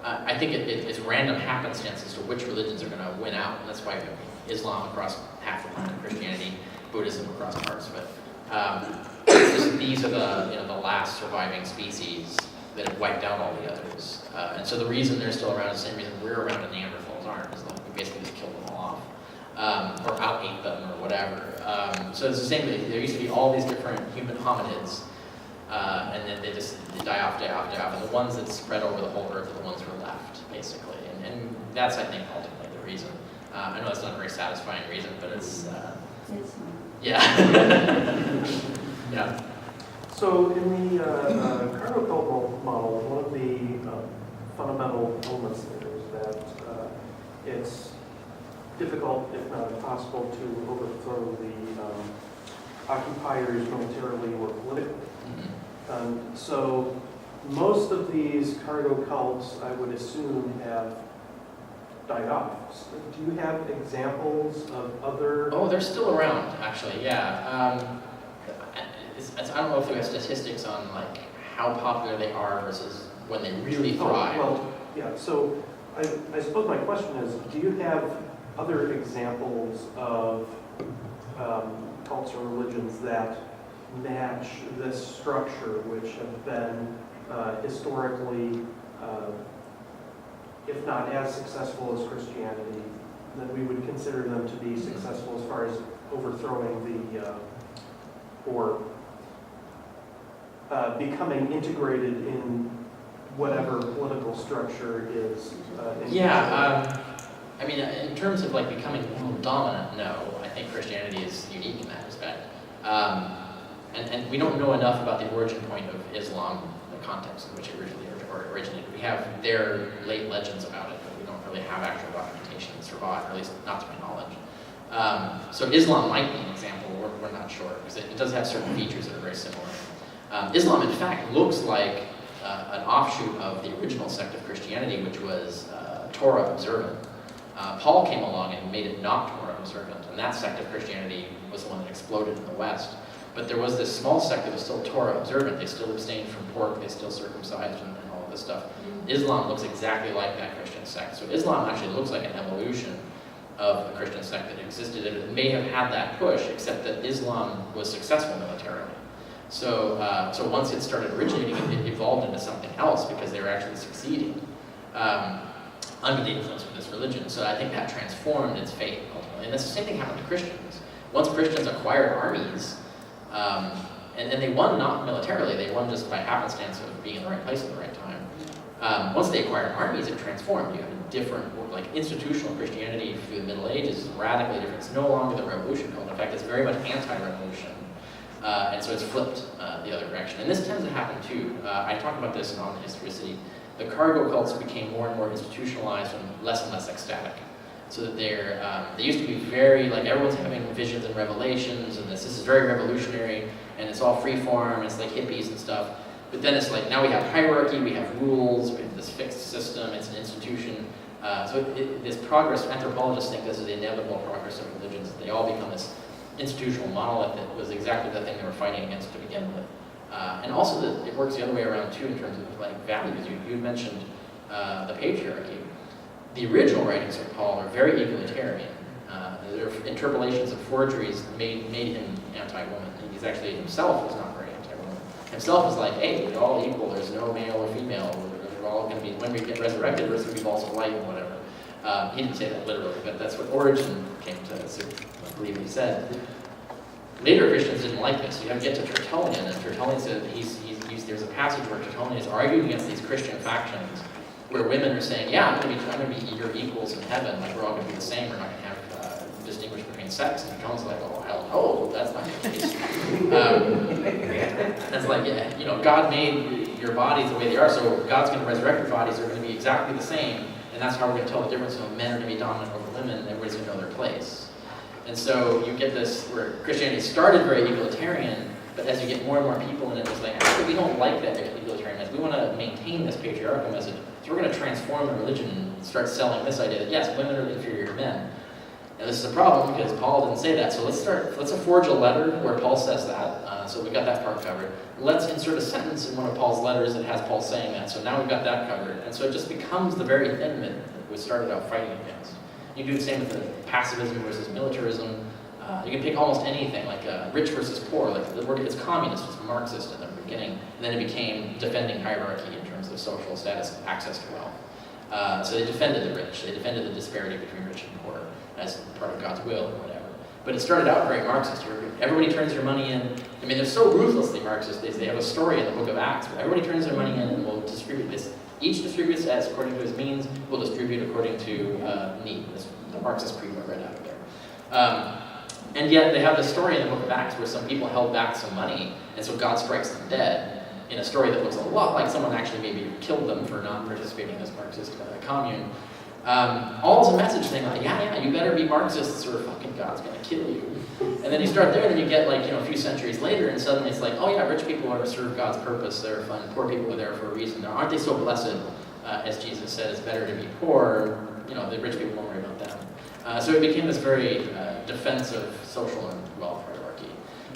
I think it's random happenstance as to which religions are going to win out. And that's why Islam across half the planet, Christianity, Buddhism across parts of it. These are the last surviving species that have wiped out all the others. And so the reason they're still around is the same reason we're around and Neanderthals aren't, is like we basically just killed them all off. Or out-ate them or whatever. So it's the same thing. There used to be all these different human hominids, and then they just die off. And the ones that spread over the whole earth are the ones who are left, basically. And that's, I think, ultimately the reason. I know it's not a very satisfying reason, but it's yeah. Yeah. So in the cargo cult model, one of the fundamental elements there is that it's difficult, if not impossible, to overthrow the occupiers militarily or politically. Mm-hmm. So most of these cargo cults, I would assume, have died off. So do you have examples of other? Oh, they're still around, actually. Yeah. I don't know if we have statistics on like how popular they are versus when they really thrive. Well, yeah. So I suppose my question is, do you have other examples of cults or religions that match this structure, which have been historically, if not as successful as Christianity, then we would consider them to be successful as far as overthrowing or becoming integrated in whatever political structure is. I mean, in terms of like becoming world dominant, no. I think Christianity is unique in that respect. And we don't know enough about the origin point of Islam, the context in which it originated. We have their late legends about it, but we don't really have actual documentation that survived, or at least not to my knowledge. So Islam might be an example, we're not sure, because it does have certain features that are very similar. Islam, in fact, looks like an offshoot of the original sect of Christianity, which was Torah observant. Paul came along and made it not Torah observant, and that sect of Christianity was the one that exploded in the West. But there was this small sect that was still Torah observant. They still abstained from pork, they still circumcised, and all of this stuff. Islam looks exactly like that Christian sect. So Islam actually looks like an evolution of a Christian sect that existed, and it may have had that push, except that Islam was successful militarily. So once it started originating, it evolved into something else because they were actually succeeding under the influence of this religion. So I think that transformed its fate ultimately. And that's the same thing happened to Christians. Once Christians acquired armies, and they won not militarily, they won just by happenstance of being in the right place at the right time. Once they acquired armies, it transformed. You have a different, like institutional Christianity through the Middle Ages is radically different. It's no longer the revolution cult. In fact, it's very much anti-revolution. And so it's flipped the other direction. And this tends to happen too. I talk about this in On Historicity. The cargo cults became more and more institutionalized and less ecstatic. So that they used to be very, like everyone's having visions and revelations, and this is very revolutionary, and it's all free form, it's like hippies and stuff. But then it's like, now we have hierarchy, we have rules, we have this fixed system, it's an institution. This progress, anthropologists think this is the inevitable progress of religions. They all become this institutional monolith that was exactly the thing they were fighting against to begin with. And also it works the other way around too in terms of like values. You mentioned the patriarchy. The original writings of Paul are very egalitarian. Their interpolations of forgeries made him anti-woman. He's actually himself was not very anti-woman. Himself was like, hey, we're all equal. There's no male or female. We're all going to be, when we get resurrected, we're going to be balls of light and whatever. He didn't say that literally, but that's what Origen came to I believe he said. Later Christians didn't like this. You have to get to Tertullian, and Tertullian said there's a passage where Tertullian is arguing against these Christian factions, where women are saying, yeah, I'm going to be your equals in heaven, like we're all going to be the same, we're not going to have distinguish between sex. And Tertullian's like, oh, hell no, that's not the case. That's like, yeah, God made your bodies the way they are, so God's going to resurrect your bodies, they're going to be exactly the same, and that's how we're going to tell the difference. So men are going to be dominant over women, and everybody's going to know their place. And so you get this where Christianity started very egalitarian, but as you get more and more people in it, it's like, actually, we don't like that egalitarian message. We want to maintain this patriarchal message. So we're going to transform the religion and start selling this idea that, yes, women are inferior to men. And this is a problem because Paul didn't say that. So let's forge a letter where Paul says that. So we got that part covered. Let's insert a sentence in one of Paul's letters that has Paul saying that. So now we've got that covered. And so it just becomes the very thing that we started out fighting against. You do the same with the pacifism versus militarism. You can pick almost anything, like rich versus poor. Like it's communist, it's Marxist in the beginning, and then it became defending hierarchy in terms of social status, access to wealth. So they defended the rich. They defended the disparity between rich and poor as part of God's will or whatever. But it started out very Marxist. Everybody turns their money in. I mean, they're so ruthlessly Marxist. They have a story in the book of Acts where everybody turns their money in and will distribute this. Each distributes as according to his means, will distribute according to need. That's the Marxist creed I read out of there. And yet they have this story in the book of Acts where some people held back some money, and so God strikes them dead in a story that looks a lot like someone actually maybe killed them for not participating in this Marxist commune. All as a message saying like, yeah, you better be Marxists or fucking God's gonna kill you. And then you start there, and you get like, a few centuries later, and suddenly it's like, oh yeah, rich people are to serve God's purpose, they're fun, poor people are there for a reason. Aren't they so blessed, as Jesus said, it's better to be poor, the rich people won't worry about them. So it became this very defensive social and wealth hierarchy.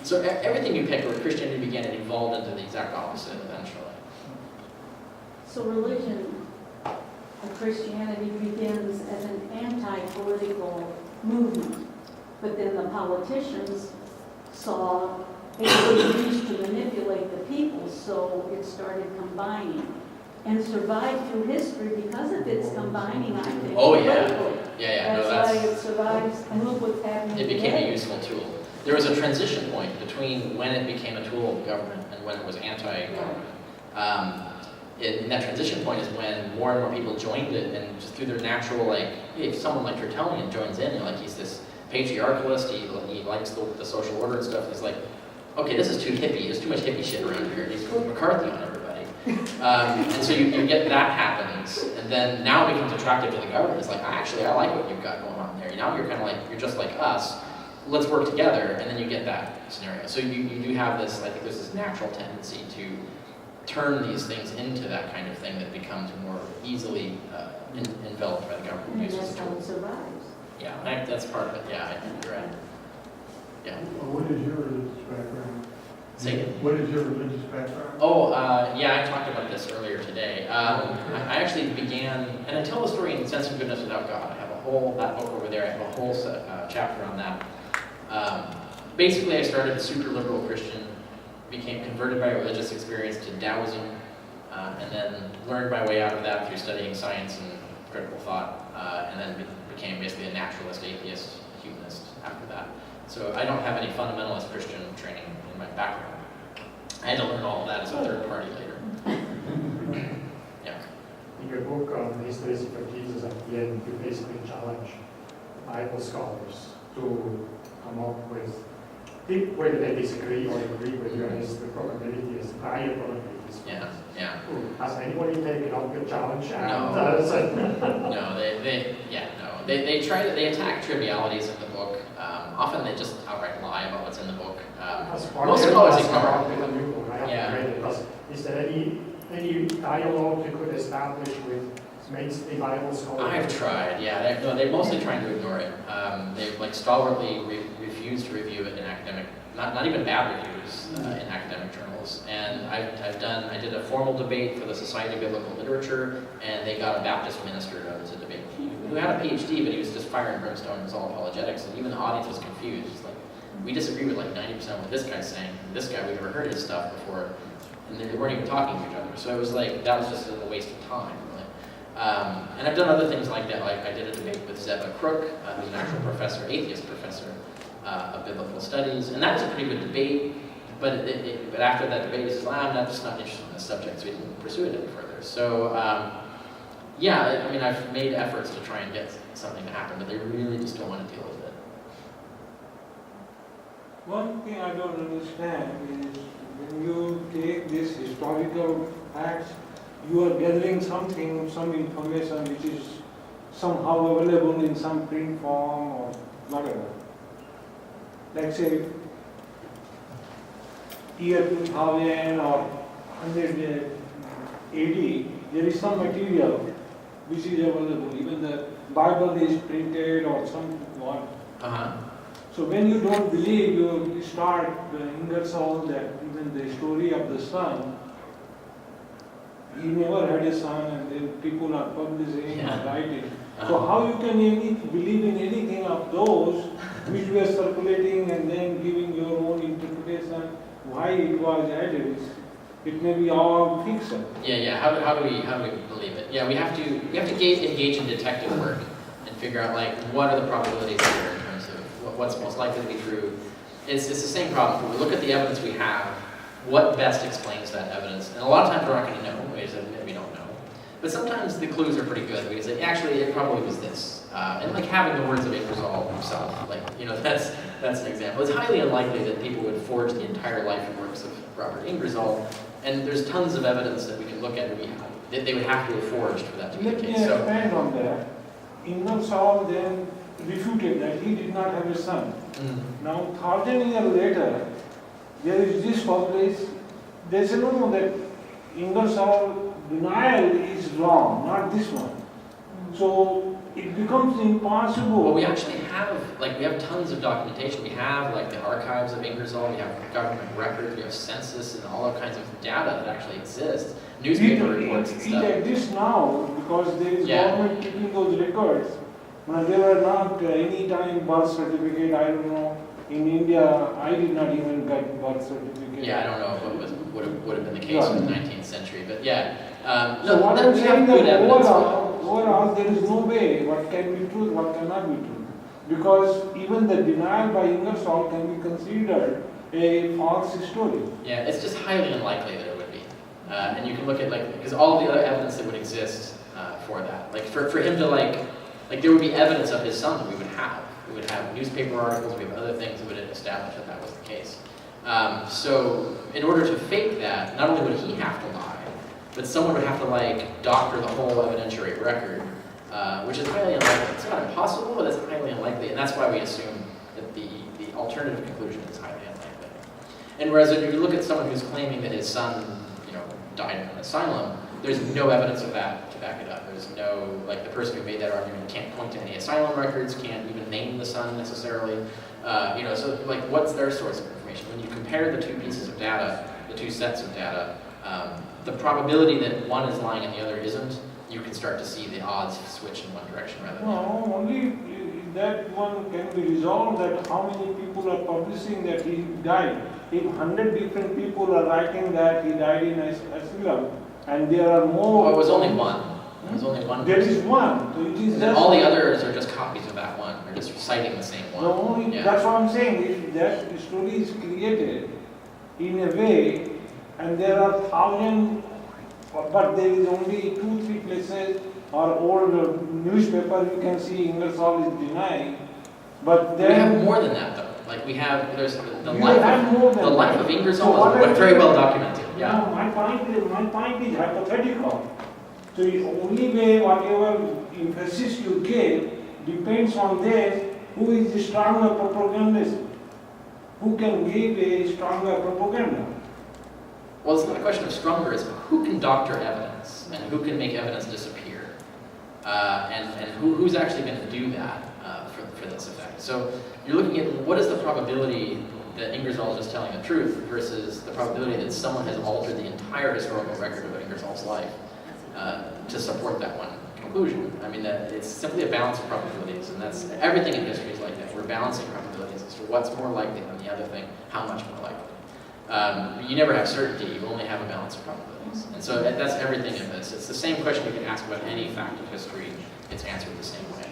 So everything you pick where Christianity began, it evolved into the exact opposite eventually. So religion, Christianity begins as an anti-political movement, but then the politicians saw it was used to manipulate the people, so it started combining and survived through history because of its combining, I think. Oh yeah, politically. yeah. That's why it survives, and look what's happening It became today. a useful tool. There was a transition point between when it became a tool of government and when it was anti-government. In that transition point is when more and more people joined it, and just through their natural, if someone like Tertullian joins in, he's this patriarchalist, he likes the social order and stuff, he's like, okay, this is too hippie, there's too much hippie shit around here, he's going McCarthy on everybody. And so you get that happens, and then now it becomes attractive to the government. It's like, I like what you've got going on there. Now you're kind of like, you're just like us, let's work together, and then you get that scenario. So you do have this, I think there's this natural tendency to turn these things into that kind of thing that becomes more easily enveloped by the government. And Uses that's as a how tool. it survives. Yeah, that's part of it. Yeah, I think you're right. Yeah. What is your religious background? Say again. What is your religious background? Oh, yeah, I talked about this earlier today. I actually began, and I tell the story in Sense of Goodness Without God. I have that book over there, I have a whole chapter on that. Basically, I started a super liberal Christian, became converted by religious experience to Taoism, and then learned my way out of that through studying science and critical thought, and then became basically a naturalist, atheist, humanist after that. So I don't have any fundamentalist Christian training in my background. I had to learn all of that as a third party later. Yeah. In your book on the histories of Jesus, at the end, you basically challenge Bible scholars to come up with, whether they disagree or agree with you as the probability is higher probabilities. Yeah, yeah. Has anybody taken up your challenge? No. Said, No, they try to, they attack trivialities in the book. Often they just outright lie about what's in the book. Most scholars ignore it. with a new book. I haven't read it. But is there any dialogue you could establish with mainstream Bible scholars? I've tried, yeah. They're mostly trying to ignore it. They've stalwartly refused to review it in academic, not even bad reviews in academic journals. And I did a formal debate for the Society of Biblical Literature, and they got a Baptist minister to debate me, who had a PhD, but he was just fire and brimstone. It was all apologetics, and even the audience was confused. It's like, we disagree with 90% of what this guy's saying. This guy, we've never heard his stuff before, and they weren't even talking to each other. So it was that was just a waste of time, really. And I've done other things like that. Like I did a debate with Zeba Crook, who's an actual professor, atheist professor of biblical studies, and that was a pretty good debate. But but after that debate, he says, I'm just not interested in this subject, so he didn't pursue it any further. So yeah, I mean, I've made efforts to try and get something to happen, but they really just don't want to deal with it. One thing I don't understand is when you take this historical facts, you are gathering some information which is somehow available in some print form or whatever. Like say, year 2000 or 100 AD, there is some material which is available. Even the Bible is printed or some what. Uh-huh. So when you don't believe, you start Ingersoll that even the story of the son, he never had a son, and then people are publishing Yeah. or writing. So Uh-huh. how you can believe in anything of those which were circulating and then giving your own interpretation why it was added? It may be all fiction. Yeah. How do we believe it? Yeah, we have to engage in detective work and figure out like what are the probabilities here in terms of what's most likely to be true. It's the same problem. We look at the evidence we have. What best explains that evidence? And a lot of times we're not going to know. We don't know. But sometimes the clues are pretty good. We can say, actually, it probably was this. And like having the words of Ingersoll himself, like, you know, that's an example. It's highly unlikely that people would forge the entire life and works of Robert Ingersoll. And there's tons of evidence that we can look at that they would have to have forged for that to be the Let me case. So, expand on that. Ingersoll then refuted that he did not have a son. Now, 1,000 years later, there is this published, they say, no, that Ingersoll denial is wrong, not this one. So it becomes impossible. well, we actually have, we have tons of documentation. We have, like, the archives of Ingersoll, we have government records, we have census and all kinds of data that actually exists, newspaper reports and It stuff. exists now because there is Yeah. government keeping those records. Now, there were not any time birth certificate, I don't know. In India, I did not even get birth certificate. Yeah, I don't know if it would have been the case in the 19th century, but yeah. So what I'm we saying have good that evidence. overall, there is no way what can be true, what cannot be true. Because even the denial by Ingersoll can be considered a false story. Yeah, it's just highly unlikely that it would be. And you can look at, because all of the other evidence that would exist for that. Like, for him to, there would be evidence of his son that we would have. We would have newspaper articles, we have other things that would establish that that was the case. So, in order to fake that, not only would he have to lie, but someone would have to, doctor the whole evidentiary record, which is highly unlikely. It's not impossible, but it's highly unlikely, and that's why we assume that the alternative conclusion is highly unlikely. And whereas if you look at someone who's claiming that his son, died in an asylum, there's no evidence of that to back it up. There's no, the person who made that argument can't point to any asylum records, can't even name the son necessarily. So what's their source of information? When you compare the two pieces of data, the two sets of data, the probability that one is lying and the other isn't, you can start to see the odds switch in one direction rather than the other. No, only that one can be resolved, that how many people are publishing that he died. If 100 different people are writing that he died in asylum, and there are more. Well, it was only one. It was only one There person. is one. So it is And then just all the others are just copies of that one. They're just citing the same one. the only, Yeah. that's what I'm saying. If that story is created in a way, and there are 1,000, but there is only 2-3 places or old newspaper you can see Ingersoll is denying. But We have then more than that, though. There's the you life have more than the life that. of So Ingersoll what is I'm very saying- well documented. Yeah. No, my point is hypothetical. So the only way whatever emphasis you give depends on this, who is the stronger propagandist, who can give a stronger propaganda. Well, it's not a question of stronger. It's who can doctor evidence and who can make evidence disappear, and who's actually going to do that for this effect. So you're looking at what is the probability that Ingersoll is just telling the truth versus the probability that someone has altered the entire historical record of Ingersoll's life to support that one conclusion. I mean, that it's simply a balance of probabilities, and that's everything in history is like that. We're balancing probabilities as to what's more likely than the other thing, how much more likely. You never have certainty, you only have a balance of probabilities. And so that's everything in this. It's the same question you can ask about any fact of history, it's answered the same way.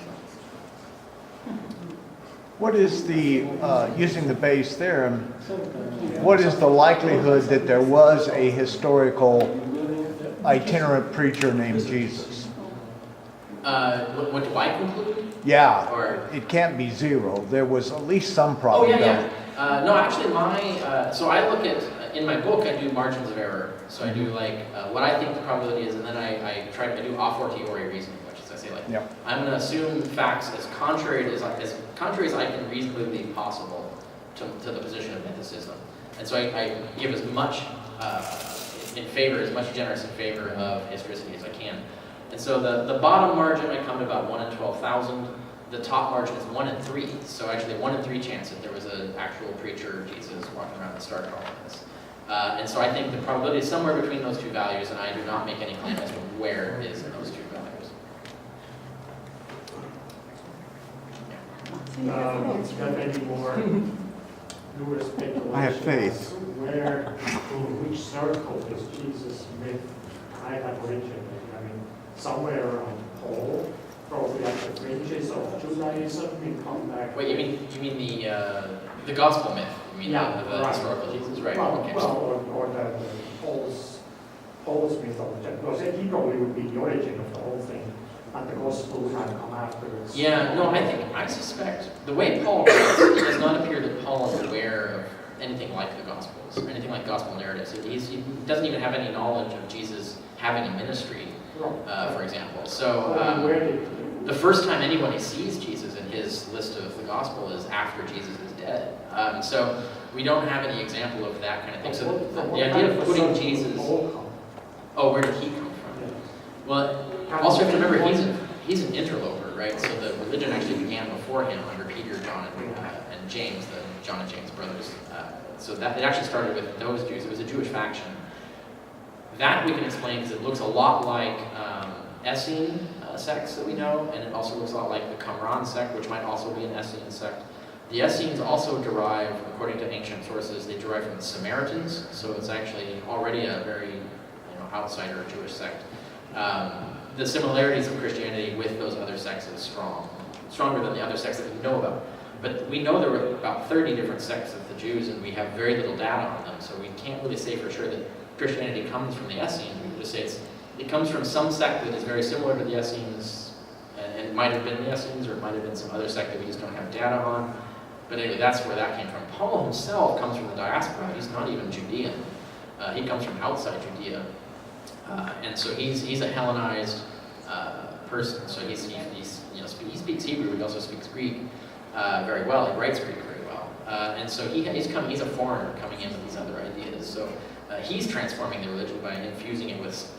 What is the, using the Bayes theorem, what is the likelihood that there was a historical itinerant preacher named Jesus? What do I conclude? Yeah, Or it can't be zero. There was at least some oh probability. yeah. No, actually, so I look at in my book I do margins of error. So I do what I think the probability is, and then I do a fortiori reasoning, which is I say Yeah. I'm going to assume facts as contrary as I can reasonably be possible to the position of mythicism, and so I give as much as much generous in favor of historicity as I can. And so the bottom margin I come to about 1 in 12,000. the top margin is 1 in 3. So actually 1 in 3 chance that there was an actual preacher, Jesus, walking around that started all of this. And so I think the probability is somewhere between those two values, and I do not make any claim as to where it is in those two values. Do you have any more newer speculation? I have faith. as to Where, to which circle does Jesus myth kind of originate? I mean, somewhere around Paul, probably at the fringes of Judaism, we come back. Wait, do you mean the gospel myth? You mean Yeah, the right. historical Jesus, right? Well, Okay. or the Paul's mythology. Because he probably would be the origin of the whole thing, and the gospel would have come afterwards. Yeah, no, I suspect the way Paul writes, it does not appear that Paul is aware of anything like the Gospels or anything like gospel narratives. He doesn't even have any knowledge of Jesus having a ministry, for example. So Where did the first time anybody sees Jesus in his list of the gospel is after Jesus is dead. So we don't have any example of that kind of thing. So the idea of putting Jesus, oh, where did he come from? Well, also have to remember he's an interloper, right? So the religion actually began before him under Peter, John, and James, the John and James brothers. So that it actually started with those Jews. It was a Jewish faction. That we can explain because it looks a lot like Essene sects that we know, and it also looks a lot like the Qumran sect, which might also be an Essene sect. The Essenes also derive, according to ancient sources, they derive from the Samaritans, so it's actually already a very outsider Jewish sect. The similarities of Christianity with those other sects is stronger than the other sects that we know about. But we know there were about 30 different sects of the Jews, and we have very little data on them, so we can't really say for sure that Christianity comes from the Essenes. We can just say it comes from some sect that is very similar to the Essenes, and it might have been the Essenes, or it might have been some other sect that we just don't have data on. But anyway, that's where that came from. Paul himself comes from the diaspora. He's not even Judean. He comes from outside Judea. And so he's a Hellenized person. So he speaks Hebrew. He also speaks Greek very well. He writes Greek very well. And so he's a foreigner coming in with these other ideas. So he's transforming the religion by infusing it with,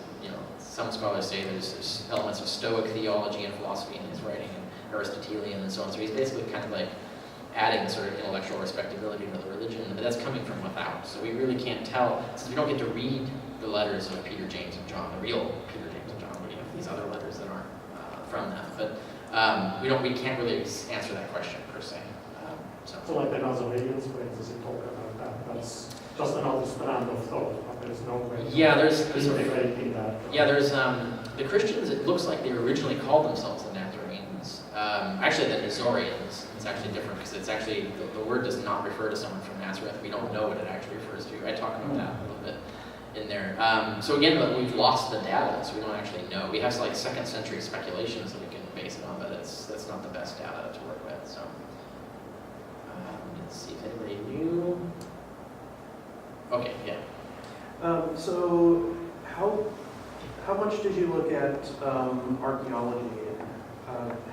some scholars say there's elements of Stoic theology and philosophy in his writing, and Aristotelian and so on. So he's basically kind of like adding sort of intellectual respectability to the religion, but that's coming from without. So we really can't tell, since we don't get to read the letters of Peter, James, and John, the real Peter, James, and John. We have these other letters that aren't from them, but we can't really answer that question per se. So like the Nazareans, for instance, you talk about that. That's just another strand of thought, but there's no way of integrating that. Yeah, there's the Christians. It looks like they originally called themselves the Nazarenes. Actually, the Nazorians. It's actually different because it's actually the word does not refer to someone from Nazareth. We don't know what it actually refers to. I talk about that a little bit in there. So again, we've lost the data, so we don't actually know. We have like 2nd century speculations that we can base it on, but that's not the best data to work with. So let's see if anybody knew. Okay, yeah. So how much did you look at archaeology?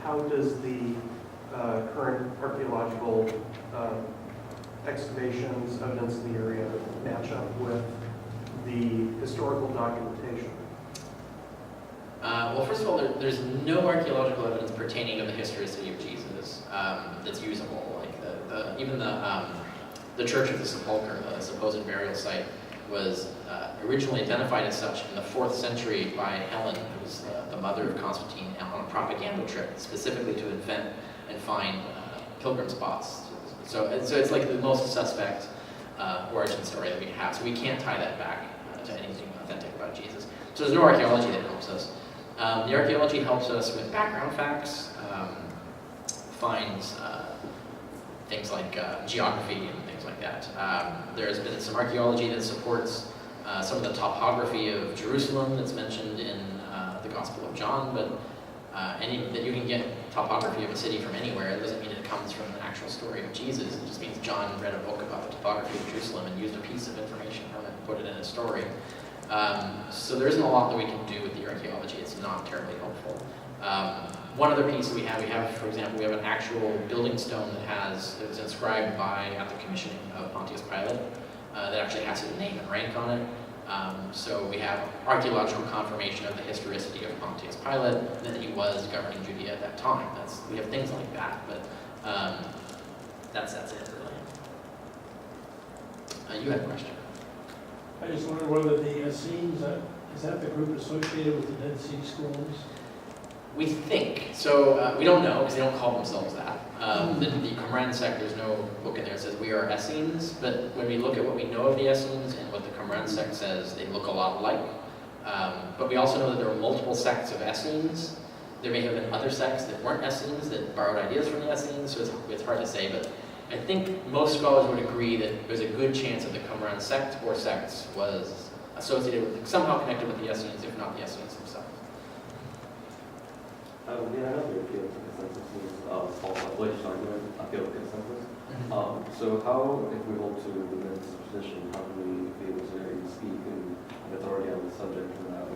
How does the current archaeological excavations, evidence in the area match up with the historical documentation? Well, first of all, there's no archaeological evidence pertaining to the historicity of Jesus that's usable. Like even the Church of the Sepulchre, the supposed burial site, was originally identified as such in the 4th century by Helen, who was the mother of Constantine, on a propaganda trip, specifically to invent and find pilgrim spots. So it's like the most suspect origin story that we have. So we can't tie that back to anything authentic about Jesus. So there's no archaeology that helps us. The archaeology helps us with background facts, finds things like geography and things like that. There's been some archaeology that supports some of the topography of Jerusalem that's mentioned in the Gospel of John, but that you can get topography of a city from anywhere. It doesn't mean it comes from an actual story of Jesus. It just means John read a book about the topography of Jerusalem and used a piece of information from it and put it in a story. So there isn't a lot that we can do with the archaeology. It's not terribly helpful. One other piece that we have, for example, we have an actual building stone that was inscribed at the commissioning of Pontius Pilate, that actually has his name and rank on it. So we have archaeological confirmation of the historicity of Pontius Pilate, and that he was governing Judea at that time. We have things like that, but that's it really. You had a question. I just wonder whether the Essenes, is that the group associated with the Dead Sea Scrolls? We think. So we don't know because they don't call themselves that. The Qumran sect, there's no book in there that says we are Essenes, but when we look at what we know of the Essenes and what the Qumran sect says, they look a lot alike. But we also know that there are multiple sects of Essenes. There may have been other sects that weren't Essenes that borrowed ideas from the Essenes, so it's hard to say, but I think most scholars would agree that there's a good chance that the Qumran sect or sects was associated with, somehow connected with the Essenes, if not the Essenes themselves. Yeah, I know the appeal to consensus is false population argument, appeal to consensus. So how, if we hold to the Humanists position, how can we be able to speak in authority on the subject without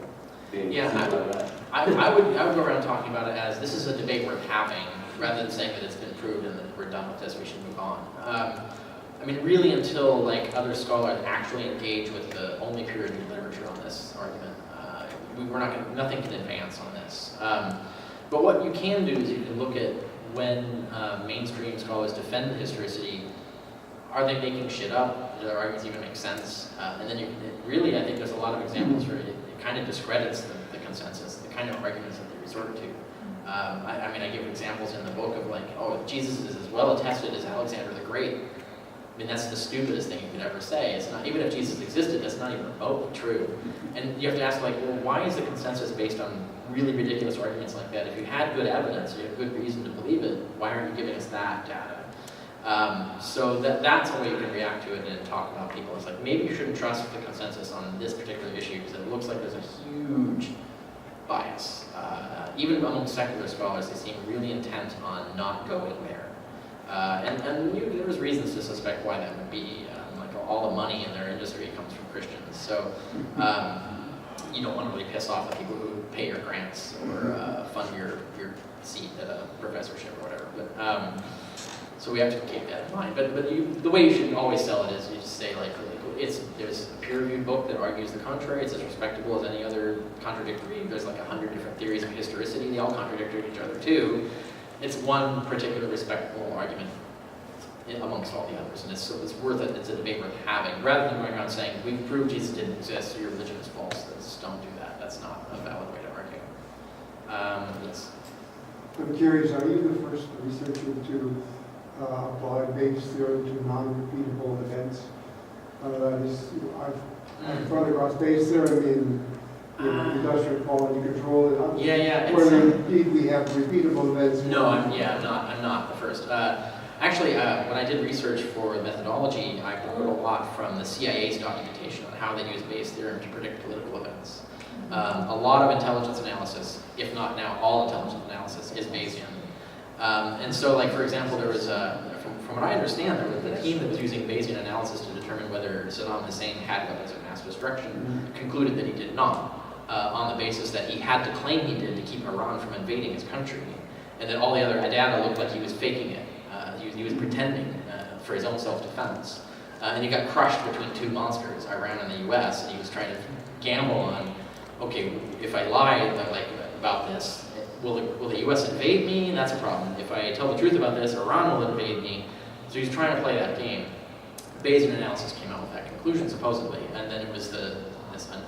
being Yeah, deceived by that? I would go around talking about it as this is a debate worth having, rather than saying that it's been proved and that we're done with this, we should move on. I mean, really, until like other scholars actually engage with the only peer-reviewed literature on this argument, nothing can advance on this. But what you can do is you can look at when mainstream scholars defend the historicity, are they making shit up? Do their arguments even make sense? And then really, I think there's a lot of examples where it kind of discredits the consensus, the kind of arguments that they resort to. I mean, I give examples in the book of like, oh, Jesus is as well attested as Alexander the Great. I mean, that's the stupidest thing you could ever say. It's not, even if Jesus existed, that's not even remotely true. And you have to ask, like, well, why is the consensus based on really ridiculous arguments like that? If you had good evidence, you have good reason to believe it, why aren't you giving us that data? So that's a way you can react to it and talk about people. It's like, maybe you shouldn't trust the consensus on this particular issue because it looks like there's a huge bias. Even among secular scholars, they seem really intent on not going there. And there's reasons to suspect why that would be. Like all the money in their industry comes from Christians. So you don't want to really piss off the people who pay your grants or fund your seat at a professorship or whatever. But so we have to keep that in mind. But the way you should always sell it is you just say like there's a peer-reviewed book that argues the contrary. It's as respectable as any other contradictory. There's like 100 different theories of historicity. They all contradict each other too. It's one particular respectable argument amongst all the others, and it's worth it. It's a debate worth having, rather than going around saying we've proved Jesus didn't exist, so your religion is false. Don't do that. That's not a valid way to argue. Yes. I'm curious. Are you the first researcher to apply Bayes' theory to non-repeatable events? I've run across Bayes' theory in industrial quality control. Where indeed we have repeatable events. No, I'm not the first. Actually, when I did research for methodology, I learned a lot from the CIA's documentation on how they use Bayes' theorem to predict political events. A lot of intelligence analysis, if not now all intelligence analysis, is Bayesian. And so, like for example, there was from what I understand, there was a team that was using Bayesian analysis to determine whether Saddam Hussein had weapons of mass destruction, concluded that he did not. On the basis that he had to claim he did to keep Iran from invading his country, and that all the other data looked like he was faking it. He was pretending for his own self-defense. And he got crushed between two monsters, Iran and the US, and he was trying to gamble on, okay, if I lie about this, will the US invade me? That's a problem. If I tell the truth about this, Iran will invade me. So he's trying to play that game. Bayesian analysis came out with that conclusion, supposedly, and then it was a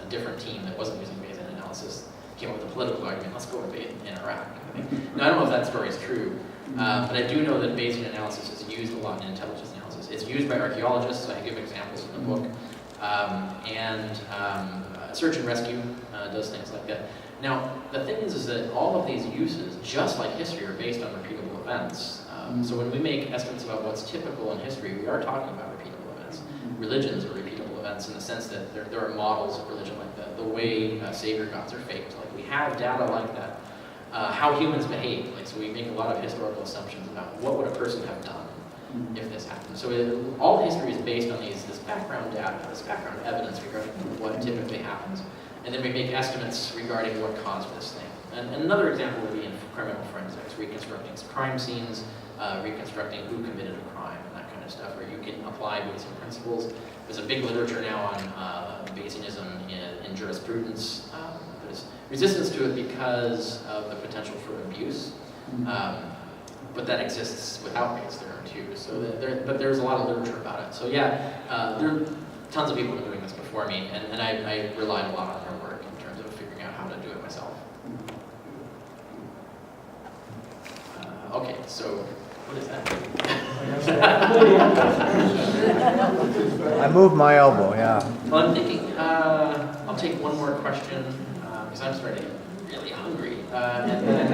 different team that wasn't using Bayesian analysis came up with a political argument, let's go invade in Iraq. Now, I don't know if that story is true, but I do know that Bayesian analysis is used a lot in intelligence analysis. It's used by archaeologists, I give examples in the book, and search and rescue does things like that. Now, the thing is that all of these uses, just like history, are based on repeatable events. So when we make estimates about what's typical in history, we are talking about repeatable events. Religions are repeatable events in the sense that there are models of religion like that. The way savior gods are faked, like we have data like that. How humans behave, like so we make a lot of historical assumptions about what would a person have done if this happened. So all history is based on this background data, this background evidence regarding what typically happens. And then we make estimates regarding what caused this thing. And another example would be in criminal forensics, reconstructing crime scenes, reconstructing who committed a crime, and that kind of of stuff, where you can apply Bayesian principles. There's a big literature now on Bayesianism in jurisprudence. There's resistance to it because of the potential for abuse, but that exists without Bayes' theorem too. So but there's a lot of literature about it. So yeah, there are tons of people who are doing this before me, and I relied a lot on their work in terms of figuring out how to do it myself. Okay, so what is that? I moved my elbow, yeah. Well, I'm thinking I'll take one more question because I'm starting to get really hungry. And then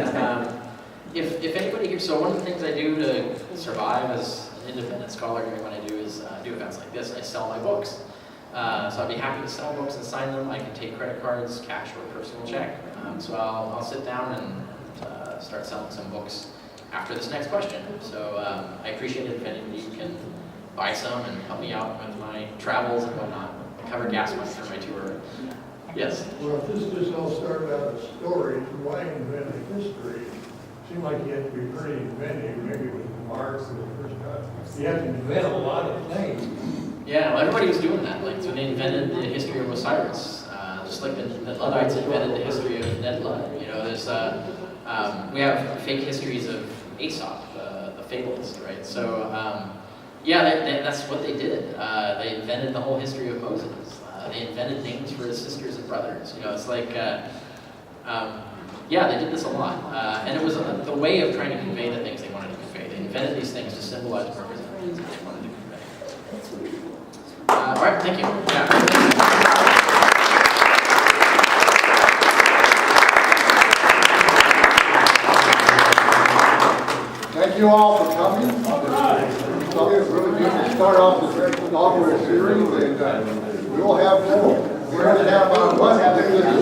if anybody here, so one of the things I do to survive as an independent scholar here when I do is do events like this. I sell my books. So I'd be happy to sell books and sign them. I can take credit cards, cash, or personal check. So I'll sit down and start selling some books after this next question. So I appreciate it if any of you can buy some and help me out with my travels and whatnot. Cover gas money for my tour. Yes? Well, if this just all started out as stories, why invent a history? Seemed like you had to be pretty inventive, maybe with Marx for the first time. You had to invent a lot of things. Yeah, well, everybody was doing that. Like when they invented the history of Osiris, just like the Luddites invented the history of Ned Ludd. You know, there's we have fake histories of Aesop, the fabulist, right? So yeah, that's what they did. They invented the whole history of Moses. They invented names for his sisters and brothers. You know, it's like yeah, they did this a lot, and it was the way of trying to convey the things they wanted to convey. They invented these things to symbolize and represent things that they wanted to convey. All right, thank you. Yeah. Thank you all for coming. So it's really good to start off this inaugural series, and we will have more. We're going to have one particular